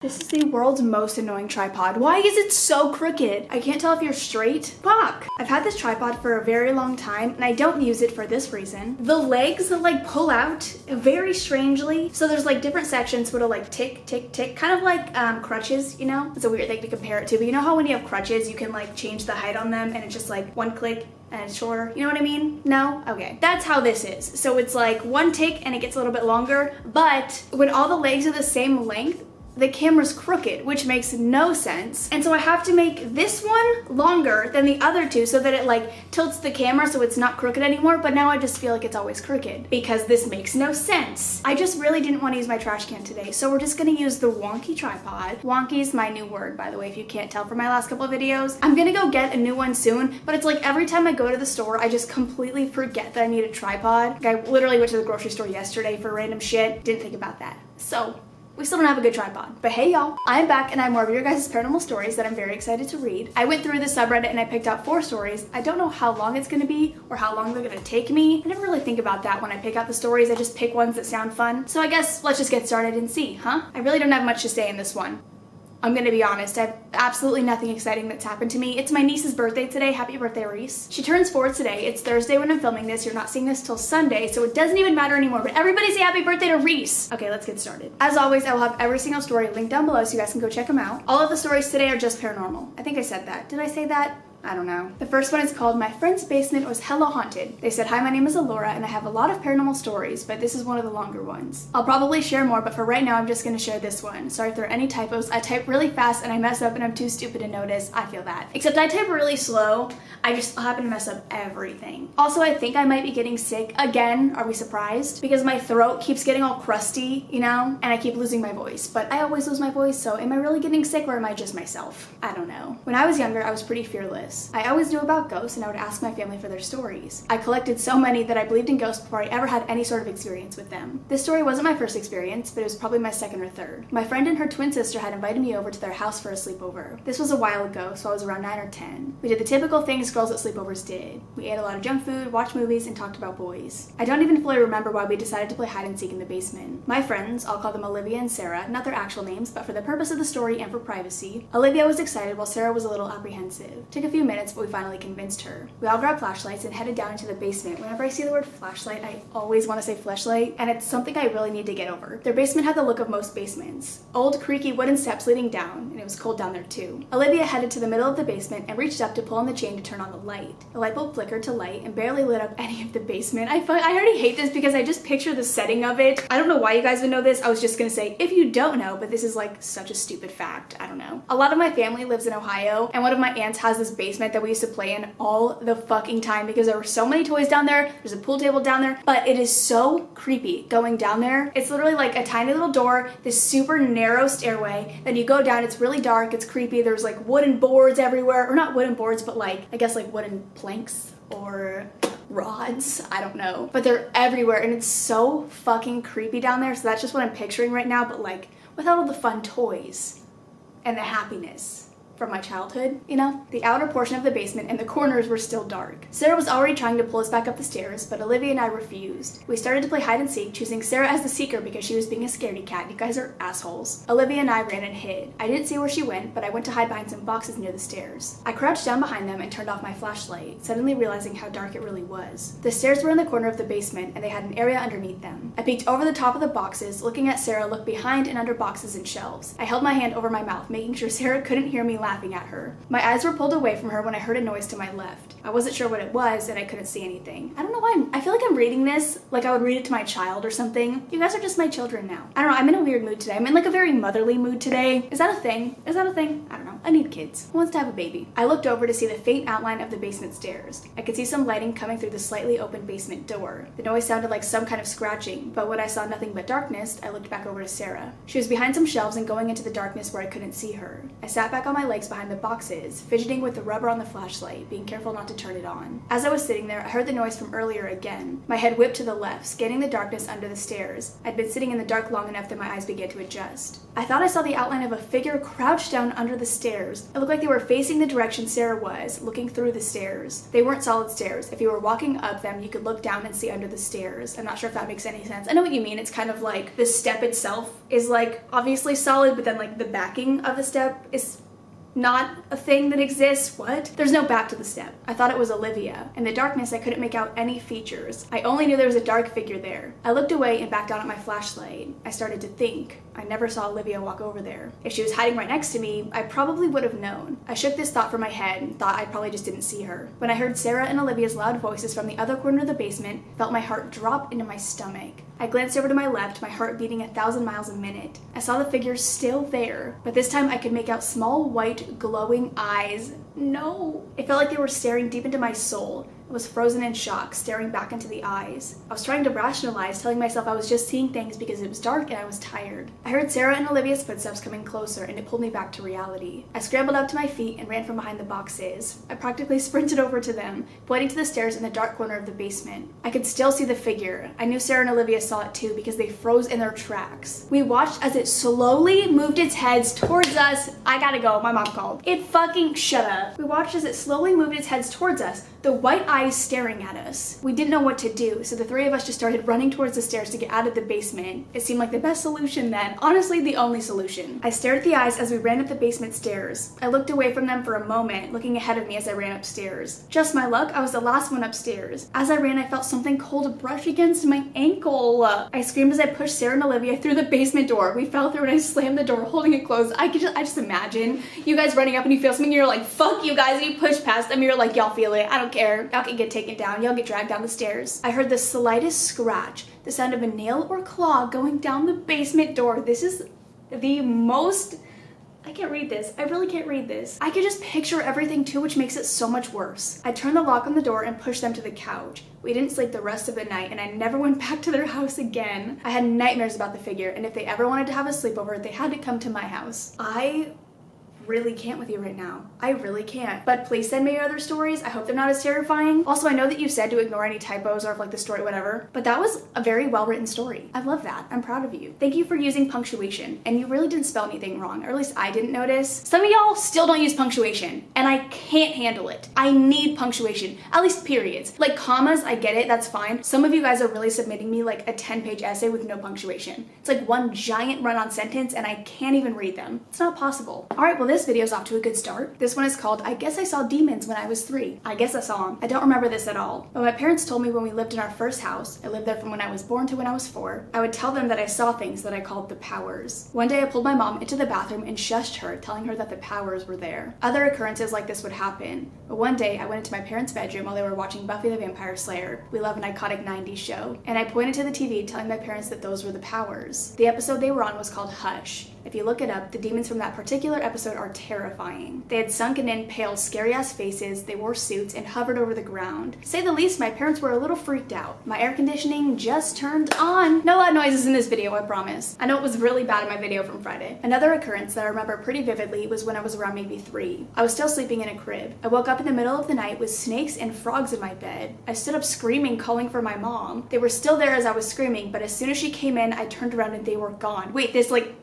This is the world's most annoying tripod. Why is it so crooked? I can't tell if you're straight. Fuck! I've had this tripod for a very long time and I don't use it for this reason. The legs like pull out very strangely. So there's like different sections where it'll like tick, tick, tick, kind of like crutches, you know? It's a weird thing to compare it to, but you know how when you have crutches, you can like change the height on them and it's just like one click and it's shorter. You know what I mean? No? Okay. That's how this is. So it's like one tick and it gets a little bit longer, but when all the legs are the same length, the camera's crooked, which makes no sense. And so I have to make this one longer than the other two so that it like tilts the camera so it's not crooked anymore, but now I just feel like it's always crooked because this makes no sense. I just really didn't want to use my trash can today, so we're just gonna use the wonky tripod. Wonky is my new word, by the way, if you can't tell from my last couple of videos. I'm gonna go get a new one soon, but it's like every time I go to the store, I just completely forget that I need a tripod. Like, I literally went to the grocery store yesterday for random shit, didn't think about that. So we still don't have a good tripod. But hey y'all, I'm back and I have more of your guys' paranormal stories that I'm very excited to read. I went through the subreddit and I picked out 4 stories. I don't know how long it's gonna be or how long they're gonna take me. I never really think about that when I pick out the stories. I just pick ones that sound fun. So I guess let's just get started and see, huh? I really don't have much to say in this one. I'm gonna be honest, I have absolutely nothing exciting that's happened to me. It's my niece's birthday today. Happy birthday, Reese. She turns 4 today. It's Thursday when I'm filming this. You're not seeing this till Sunday, so it doesn't even matter anymore, but everybody say happy birthday to Reese. Okay, let's get started. As always, I will have every single story linked down below so you guys can go check them out. All of the stories today are just paranormal. I think I said that. Did I say that? I don't know. The first one is called My Friend's Basement Was Hella Haunted. They said, hi, my name is Alora and I have a lot of paranormal stories, but this is one of the longer ones. I'll probably share more, but for right now, I'm just gonna share this one. Sorry if there are any typos. I type really fast and I mess up and I'm too stupid to notice. I feel that. Except I type really slow. I just happen to mess up everything. Also, I think I might be getting sick again. Are we surprised? Because my throat keeps getting all crusty, you know, and I keep losing my voice, but I always lose my voice. So am I really getting sick or am I just myself? I don't know. When I was younger, I was pretty fearless. I always knew about ghosts and I would ask my family for their stories. I collected so many that I believed in ghosts before I ever had any sort of experience with them. This story wasn't my first experience, but it was probably my second or third. My friend and her twin sister had invited me over to their house for a sleepover. This was a while ago, so I was around 9 or 10. We did the typical things girls at sleepovers did. We ate a lot of junk food, watched movies, and talked about boys. I don't even fully remember why we decided to play hide and seek in the basement. My friends, I'll call them Olivia and Sarah, not their actual names, but for the purpose of the story and for privacy, Olivia was excited while Sarah was a little apprehensive. Took a few minutes, but we finally convinced her. We all grabbed flashlights and headed down into the basement. Whenever I see the word flashlight, I always want to say fleshlight, and it's something I really need to get over. Their basement had the look of most basements. Old, creaky wooden steps leading down, and it was cold down there too. Olivia headed to the middle of the basement and reached up to pull on the chain to turn on the light. The light bulb flickered to light and barely lit up any of the basement. I already hate this because I just picture the setting of it. I don't know why you guys would know this. I was just gonna say, if you don't know, but this is like such a stupid fact. I don't know. A lot of my family lives in Ohio, and one of my aunts has this basement that we used to play in all the fucking time because there were so many toys down there. There's a pool table down there, but it is so creepy going down there. It's literally like a tiny little door, this super narrow stairway. Then you go down, it's really dark, it's creepy. There's like wooden boards everywhere, or not wooden boards, but like, I guess like wooden planks or rods, I don't know. But they're everywhere and it's so fucking creepy down there. So that's just what I'm picturing right now, but like without all the fun toys and the happiness from my childhood, you know? The outer portion of the basement and the corners were still dark. Sarah was already trying to pull us back up the stairs, but Olivia and I refused. We started to play hide and seek, choosing Sarah as the seeker because she was being a scaredy cat. You guys are assholes. Olivia and I ran and hid. I didn't see where she went, but I went to hide behind some boxes near the stairs. I crouched down behind them and turned off my flashlight, suddenly realizing how dark it really was. The stairs were in the corner of the basement and they had an area underneath them. I peeked over the top of the boxes, looking at Sarah look behind and under boxes and shelves. I held my hand over my mouth, making sure Sarah couldn't hear me laughing at her. My eyes were pulled away from her when I heard a noise to my left. I wasn't sure what it was and I couldn't see anything. I don't know why I feel like I'm reading this like I would read it to my child or something. You guys are just my children now. I don't know, I'm in a weird mood today. I'm in like a very motherly mood today. Is that a thing? Is that a thing? I don't know. I need kids. Who wants to have a baby? I looked over to see the faint outline of the basement stairs. I could see some lighting coming through the slightly open basement door. The noise sounded like some kind of scratching, but when I saw nothing but darkness, I looked back over to Sarah. She was behind some shelves and going into the darkness where I couldn't see her. I sat back on my legs legs behind the boxes, fidgeting with the rubber on the flashlight, being careful not to turn it on. As I was sitting there, I heard the noise from earlier again. My head whipped to the left, scanning the darkness under the stairs. I'd been sitting in the dark long enough that my eyes began to adjust. I thought I saw the outline of a figure crouched down under the stairs. It looked like they were facing the direction Sarah was, looking through the stairs. They weren't solid stairs. If you were walking up them, you could look down and see under the stairs. I'm not sure if that makes any sense. I know what you mean. It's kind of like the step itself is like obviously solid, but then like the backing of the step is not a thing that exists. What? There's no back to the step. I thought it was Olivia. In the darkness, I couldn't make out any features. I only knew there was a dark figure there. I looked away and backed down at my flashlight. I started to think. I never saw Olivia walk over there. If she was hiding right next to me, I probably would have known. I shook this thought from my head and thought I probably just didn't see her. When I heard Sarah and Olivia's loud voices from the other corner of the basement, I felt my heart drop into my stomach. I glanced over to my left, my heart beating 1,000 miles a minute. I saw the figure still there, but this time I could make out small, white, glowing eyes. No! It felt like they were staring deep into my soul. I was frozen in shock, staring back into the eyes. I was trying to rationalize, telling myself I was just seeing things because it was dark and I was tired. I heard Sarah and Olivia's footsteps coming closer, and it pulled me back to reality. I scrambled up to my feet and ran from behind the boxes. I practically sprinted over to them, pointing to the stairs in the dark corner of the basement. I could still see the figure. I knew Sarah and Olivia saw it too because they froze in their tracks. We watched as it slowly moved its heads towards us. I gotta go, my mom called. It fucking shut up. We watched as it slowly moved its heads towards us, the white eyes staring at us. We didn't know what to do, so the three of us just started running towards the stairs to get out of the basement. It seemed like the best solution then, honestly the only solution. I stared at the eyes as we ran up the basement stairs. I looked away from them for a moment, looking ahead of me as I ran upstairs. Just my luck, I was the last one upstairs. As I ran, I felt something cold brush against my ankle. I screamed as I pushed Sarah and Olivia through the basement door. We fell through and I slammed the door, holding it closed. I just imagine you guys running up and you feel something and you're like, fuck you guys, and you push past them, you're like, y'all feel it, I don't care. Y'all can get taken down, y'all get dragged down the stairs. I heard the slightest scratch, the sound of a nail or claw going down the basement door. This is the most... I can't read this. I really can't read this. I could just picture everything too, which makes it so much worse. I turned the lock on the door and pushed them to the couch. We didn't sleep the rest of the night, and I never went back to their house again. I had nightmares about the figure, and if they ever wanted to have a sleepover, they had to come to my house. I really can't with you right now. I really can't. But please send me your other stories. I hope they're not as terrifying. Also, I know that you said to ignore any typos or if like the story, whatever, but that was a very well-written story. I love that. I'm proud of you. Thank you for using punctuation, and you really didn't spell anything wrong, or at least I didn't notice. Some of y'all still don't use punctuation, and I can't handle it. I need punctuation, at least periods. Like commas, I get it, that's fine. Some of you guys are really submitting me like a 10-page essay with no punctuation. It's like one giant run-on sentence, and I can't even read them. It's not possible. All right, well, this video's off to a good start. This one is called I Guess I Saw Demons When I Was 3. I guess I saw them. I don't remember this at all. But my parents told me when we lived in our first house, I lived there from when I was born to when I was 4, I would tell them that I saw things that I called the powers. One day I pulled my mom into the bathroom and shushed her, telling her that the powers were there. Other occurrences like this would happen. But one day I went into my parents' bedroom while they were watching Buffy the Vampire Slayer. We love an iconic 90s show. And I pointed to the TV, telling my parents that those were the powers. The episode they were on was called Hush. If you look it up, the demons from that particular episode are terrifying. They had sunken in, pale, scary-ass faces, they wore suits, and hovered over the ground. To say the least, my parents were a little freaked out. My air conditioning just turned on. No loud noises in this video, I promise. I know it was really bad in my video from Friday. Another occurrence that I remember pretty vividly was when I was around maybe 3. I was still sleeping in a crib. I woke up in the middle of the night with snakes and frogs in my bed. I stood up screaming, calling for my mom. They were still there as I was screaming, but as soon as she came in, I turned around and they were gone. Wait, this like...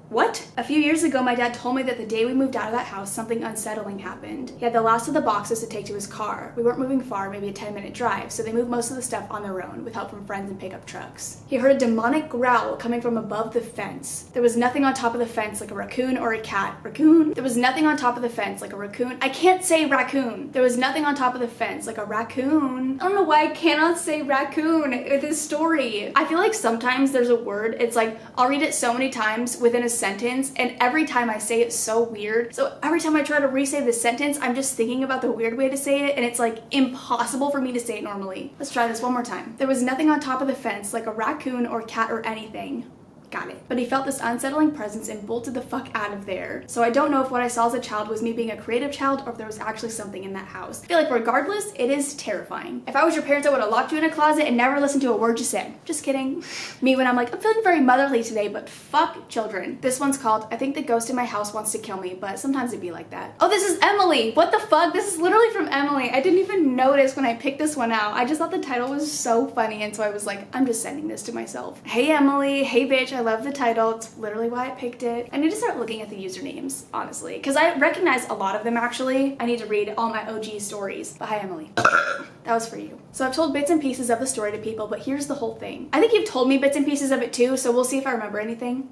What? A few years ago, my dad told me that the day we moved out of that house, something unsettling happened. He had the last of the boxes to take to his car. We weren't moving far, maybe a 10-minute drive, so they moved most of the stuff on their own with help from friends and pickup trucks. He heard a demonic growl coming from above the fence. There was nothing on top of the fence like a raccoon or a cat. Raccoon? There was nothing on top of the fence like a raccoon. I can't say raccoon. There was nothing on top of the fence like a raccoon. I don't know why I cannot say raccoon with this story. I feel like sometimes there's a word, it's like, I'll read it so many times within a sentence, and every time I say it's so weird. So every time I try to re-say the sentence, I'm just thinking about the weird way to say it, and it's like impossible for me to say it normally. Let's try this one more time. There was nothing on top of the fence like a raccoon or cat or anything. Got it. But he felt this unsettling presence and bolted the fuck out of there. So I don't know if what I saw as a child was me being a creative child or if there was actually something in that house. I feel like regardless, it is terrifying. If I was your parents, I would have locked you in a closet and never listened to a word you said. Just kidding. Me when I'm like, I'm feeling very motherly today, but fuck children. This one's called, I think the ghost in my house wants to kill me, but sometimes it'd be like that. Oh, this is Emily. What the fuck? This is literally from Emily. I didn't even notice when I picked this one out. I just thought the title was so funny, and so I was like, I'm just sending this to myself. Hey Emily, hey bitch, I love the title. It's literally why I picked it. I need to start looking at the usernames, honestly, because I recognize a lot of them actually. I need to read all my OG stories. But hi Emily. That was for you. So I've told bits and pieces of the story to people, but here's the whole thing. I think you've told me bits and pieces of it too, so we'll see if I remember anything.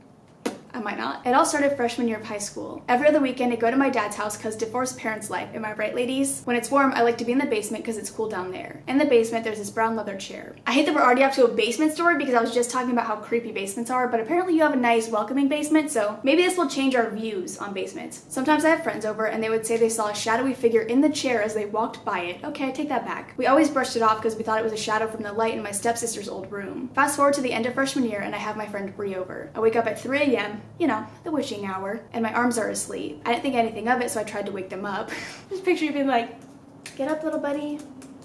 I might not. It all started freshman year of high school. Every other weekend I go to my dad's house because divorced parents life. Am I right, ladies? When it's warm, I like to be in the basement because it's cool down there. In the basement, there's this brown leather chair. I hate that we're already up to a basement story because I was just talking about how creepy basements are, but apparently you have a nice, welcoming basement, so maybe this will change our views on basements. Sometimes I have friends over and they would say they saw a shadowy figure in the chair as they walked by it. Okay, I take that back. We always brushed it off because we thought it was a shadow from the light in my stepsister's old room. Fast forward to the end of freshman year and I have my friend Bree over. I wake up at 3 a.m., you know, the witching hour, and my arms are asleep. I didn't think anything of it, so I tried to wake them up. Just picture you being like, get up little buddy.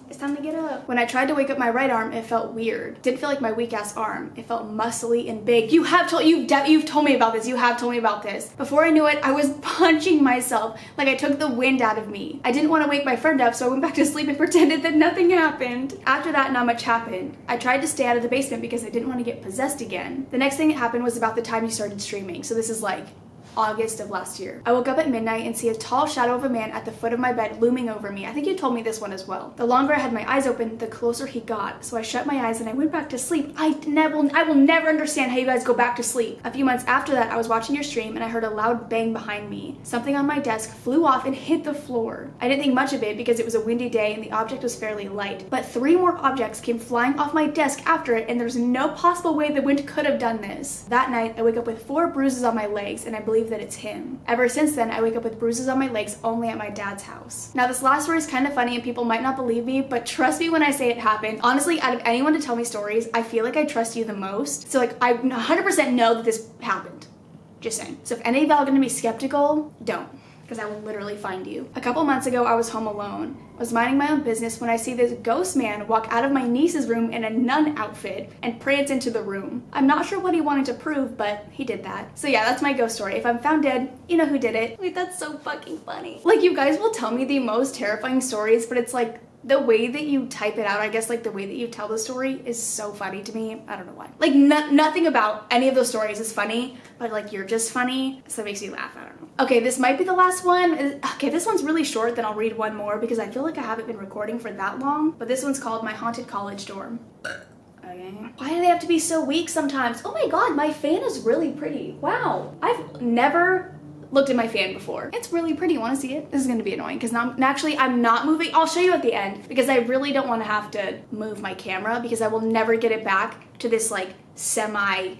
It's time to get up. When I tried to wake up my right arm, it felt weird. Didn't feel like my weak ass arm. It felt muscly and big. You've told me about this. You have told me about this. Before I knew it, I was punching myself like I took the wind out of me. I didn't want to wake my friend up, so I went back to sleep and pretended that nothing happened. After that, not much happened. I tried to stay out of the basement because I didn't want to get possessed again. The next thing that happened was about the time you started streaming. So this is like August of last year. I woke up at midnight and see a tall shadow of a man at the foot of my bed looming over me. I think you told me this one as well. The longer I had my eyes open, the closer he got. So I shut my eyes and I went back to sleep. I will never understand how you guys go back to sleep. A few months after that, I was watching your stream and I heard a loud bang behind me. Something on my desk flew off and hit the floor. I didn't think much of it because it was a windy day and the object was fairly light. But 3 more objects came flying off my desk after it, and there's no possible way the wind could have done this. That night, I wake up with 4 bruises on my legs and I believe that it's him. Ever since then, I wake up with bruises on my legs only at my dad's house. Now, this last story is kind of funny and people might not believe me, but trust me when I say it happened. Honestly, out of anyone to tell me stories, I feel like I trust you the most. So like, I 100% know that this happened. Just saying. So if any of y'all are gonna be skeptical, don't. Because I will literally find you. A couple months ago, I was home alone. I was minding my own business when I see this ghost man walk out of my niece's room in a nun outfit and prance into the room. I'm not sure what he wanted to prove, but he did that. So yeah, that's my ghost story. If I'm found dead, you know who did it. Wait, that's so fucking funny. Like, you guys will tell me the most terrifying stories, but it's like, the way that you type it out, I guess, like the way that you tell the story is so funny to me. I don't know why. Like, nothing about any of those stories is funny, but like, you're just funny, so it makes me laugh. I don't know. Okay, this might be the last one. Okay, this one's really short, then I'll read one more because I feel like I haven't been recording for that long, but this one's called My Haunted College Dorm. Okay. Why do they have to be so weak sometimes? Oh my god, my fan is really pretty. Wow. I've never looked at my fan before. It's really pretty. Want to see it? This is going to be annoying because now actually I'm not moving. I'll show you at the end because I really don't want to have to move my camera because I will never get it back to this like semi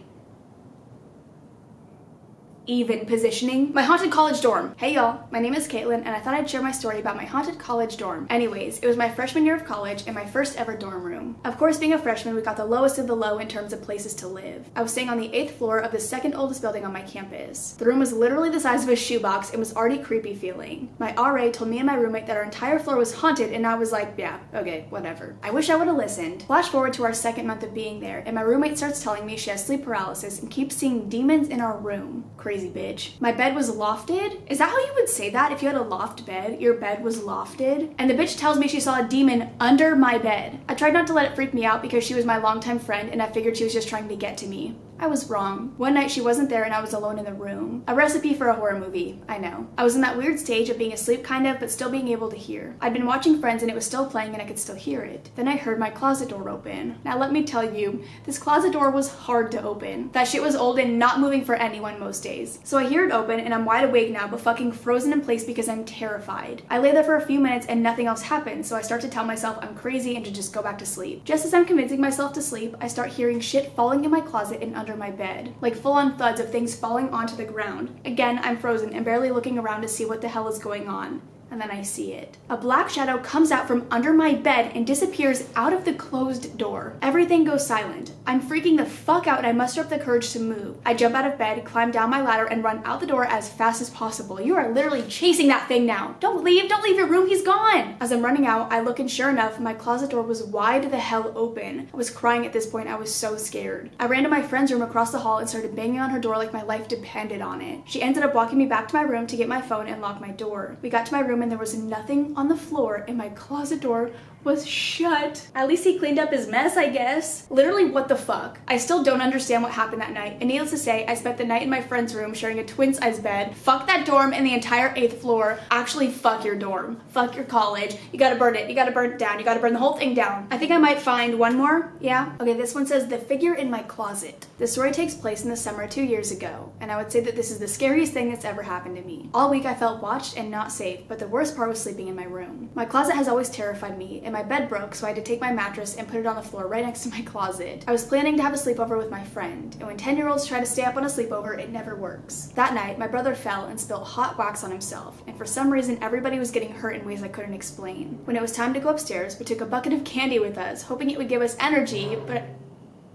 even positioning. My haunted college dorm. Hey y'all, my name is Caitlin and I thought I'd share my story about my haunted college dorm. Anyways, it was my freshman year of college and my first ever dorm room. Of course, being a freshman, we got the lowest of the low in terms of places to live. I was staying on the 8th floor of the second oldest building on my campus. The room was literally the size of a shoebox and was already creepy feeling. My RA told me and my roommate that our entire floor was haunted and I was like, yeah, okay, whatever. I wish I would have listened. Flash forward to our second month of being there and my roommate starts telling me she has sleep paralysis and keeps seeing demons in our room. Crazy bitch. My bed was lofted. Is that how you would say that? If you had a loft bed, your bed was lofted? And the bitch tells me she saw a demon under my bed. I tried not to let it freak me out because she was my longtime friend and I figured she was just trying to get to me. I was wrong. One night she wasn't there and I was alone in the room. A recipe for a horror movie, I know. I was in that weird stage of being asleep kind of, but still being able to hear. I'd been watching Friends and it was still playing and I could still hear it. Then I heard my closet door open. Now let me tell you, this closet door was hard to open. That shit was old and not moving for anyone most days. So I hear it open and I'm wide awake now but fucking frozen in place because I'm terrified. I lay there for a few minutes and nothing else happens, so I start to tell myself I'm crazy and to just go back to sleep. Just as I'm convincing myself to sleep, I start hearing shit falling in my closet and under my bed. Like full-on thuds of things falling onto the ground. Again, I'm frozen and barely looking around to see what the hell is going on. and then I see it. A black shadow comes out from under my bed and disappears out of the closed door. Everything goes silent. I'm freaking the fuck out and I muster up the courage to move. I jump out of bed, climb down my ladder, and run out the door as fast as possible. You are literally chasing that thing now. Don't leave your room, he's gone. As I'm running out, I look and sure enough, my closet door was wide the hell open. I was crying at this point, I was so scared. I ran to my friend's room across the hall and started banging on her door like my life depended on it. She ended up walking me back to my room to get my phone and lock my door. We got to my room and there was nothing on the floor and my closet door was shut. At least he cleaned up his mess, I guess. Literally, what the fuck? I still don't understand what happened that night, and needless to say, I spent the night in my friend's room sharing a twin-size bed. Fuck that dorm and the entire 8th floor. Actually, fuck your dorm. Fuck your college. You gotta burn it. You gotta burn it down. You gotta burn the whole thing down. I think I might find one more. Yeah? Okay, this one says, the figure in my closet. This story takes place in the summer 2 years ago, and I would say that this is the scariest thing that's ever happened to me. All week I felt watched and not safe, but the worst part was sleeping in my room. My closet has always terrified me, and my bed broke, so I had to take my mattress and put it on the floor right next to my closet. I was planning to have a sleepover with my friend, and when 10-year-olds try to stay up on a sleepover, it never works. That night, my brother fell and spilled hot wax on himself, and for some reason, everybody was getting hurt in ways I couldn't explain. When it was time to go upstairs, we took a bucket of candy with us, hoping it would give us energy, but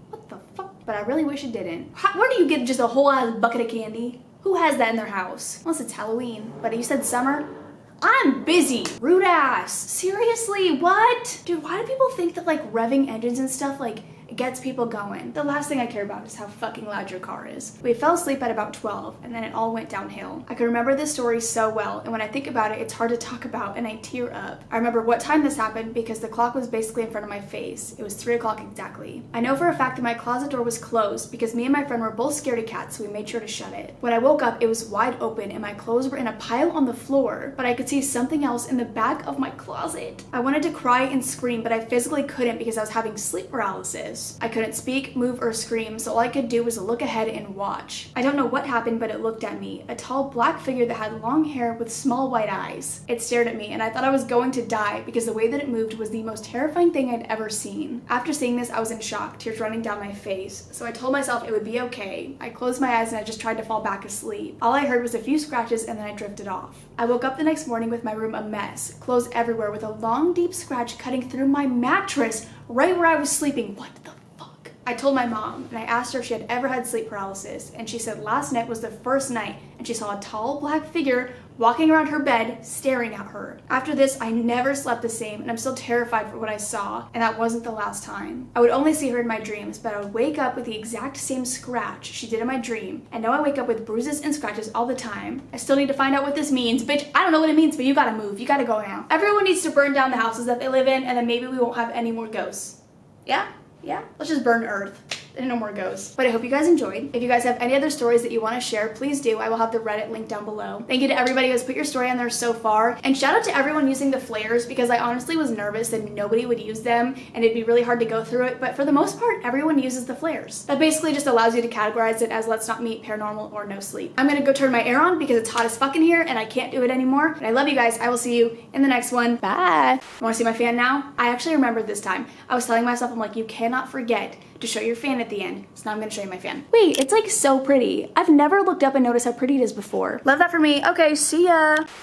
what the fuck? But I really wish it didn't. Where do you get just a whole ass bucket of candy? Who has that in their house? Unless it's Halloween. But you said summer? I'm busy. Rude ass. Seriously, what? Dude, why do people think that like revving engines and stuff like it gets people going? The last thing I care about is how fucking loud your car is. We fell asleep at about 12 and then it all went downhill. I can remember this story so well, and when I think about it, it's hard to talk about and I tear up. I remember what time this happened because the clock was basically in front of my face. It was 3 o'clock exactly. I know for a fact that my closet door was closed because me and my friend were both scared of cats, so we made sure to shut it. When I woke up, it was wide open and my clothes were in a pile on the floor, but I could see something else in the back of my closet. I wanted to cry and scream, but I physically couldn't because I was having sleep paralysis. I couldn't speak, move, or scream, so all I could do was look ahead and watch. I don't know what happened, but it looked at me. A tall black figure that had long hair with small white eyes. It stared at me, and I thought I was going to die because the way that it moved was the most terrifying thing I'd ever seen. After seeing this, I was in shock, tears running down my face, so I told myself it would be okay. I closed my eyes and I just tried to fall back asleep. All I heard was a few scratches and then I drifted off. I woke up the next morning with my room a mess, clothes everywhere with a long deep scratch cutting through my mattress right where I was sleeping. What the fuck? I told my mom and I asked her if she had ever had sleep paralysis, and she said last night was the first night and she saw a tall black figure walking around her bed staring at her. After this, I never slept the same and I'm still terrified for what I saw, and that wasn't the last time. I would only see her in my dreams, but I would wake up with the exact same scratch she did in my dream, and now I wake up with bruises and scratches all the time. I still need to find out what this means. Bitch, I don't know what it means, but you gotta move. You gotta go now. Everyone needs to burn down the houses that they live in, and then maybe we won't have any more ghosts. Yeah? Yeah? Let's just burn Earth. And no more ghosts. But I hope you guys enjoyed. If you guys have any other stories that you want to share, please do. I will have the Reddit link down below. Thank you to everybody who has put your story on there so far. And shout out to everyone using the flares, because I honestly was nervous that nobody would use them and it'd be really hard to go through it. But for the most part, everyone uses the flares. That basically just allows you to categorize it as let's not meet, paranormal, or no sleep. I'm gonna go turn my air on because it's hot as fuck in here and I can't do it anymore. But I love you guys. I will see you in the next one. Bye. Want to see my fan now? I actually remembered this time. I was telling myself, I'm like, you cannot forget to show your fan at the end. So now I'm gonna show you my fan. Wait, it's like so pretty. I've never looked up and noticed how pretty it is before. Love that for me. Okay, see ya.